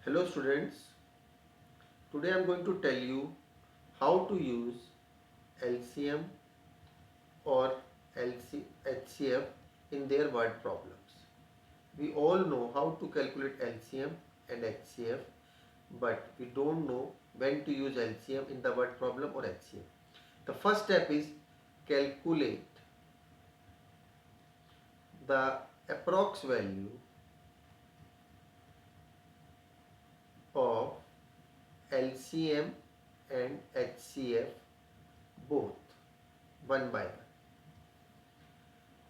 Hello students, today I am going to tell you how to use LCM or HCF in their word problems. We all know how to calculate LCM and HCF, but we don't know when to use LCM in the word problem or HCF. The first step is calculate the approx value of LCM and HCF both one by one.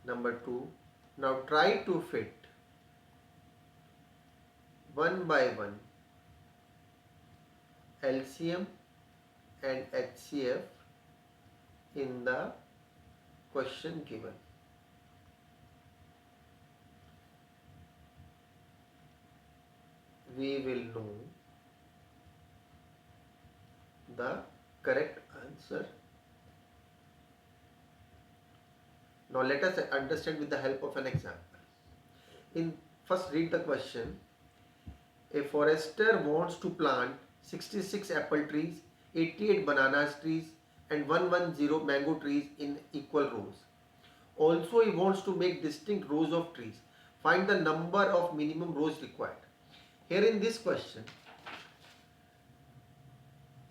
Number 2, now try to fit one by one LCM and HCF in the question given. We will know the correct answer. Now let us understand with the help of an example. First read the question. A forester wants to plant 66 apple trees, 88 banana trees and 110 mango trees in equal rows. Also he wants to make distinct rows of trees. Find the number of minimum rows required. Here in this question,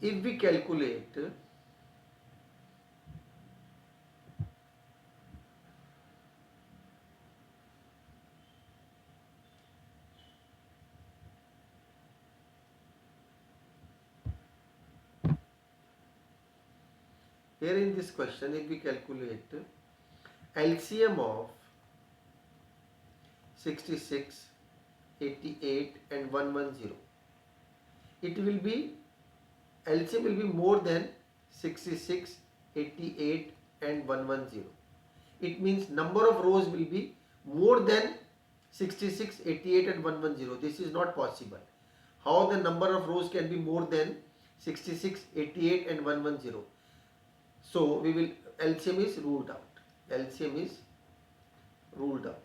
if we calculate if we calculate LCM of 66, 88 and 110, it will be LCM will be more than 66, 88 and 110. It means number of rows will be more than 66, 88 and 110. This is not possible. How the number of rows can be more than 66, 88 and 110? So we will, LCM is ruled out. LCM is ruled out.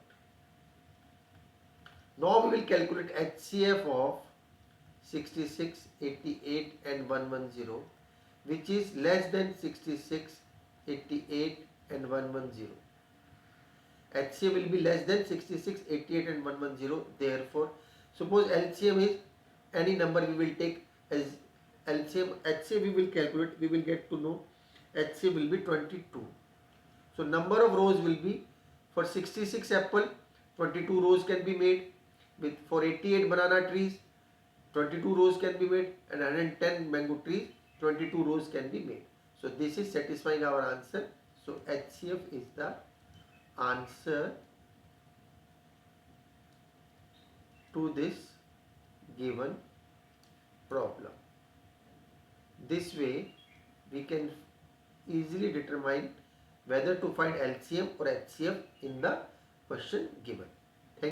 Now we will calculate HCF of 66, 88 and 110, which is less than 66, 88 and 110. HCF will be less than 66, 88 and 110. Therefore, suppose LCM is any number we will take as LCM. HCF we will calculate, we will get to know HCF will be 22. So number of rows will be, for 66 apple, 22 rows can be made. For 88 banana trees, 22 rows can be made, and 110 mango trees, 22 rows can be made. So this is satisfying our answer. So HCF is the answer to this given problem. This way we can easily determine whether to find LCM or HCF in the question given.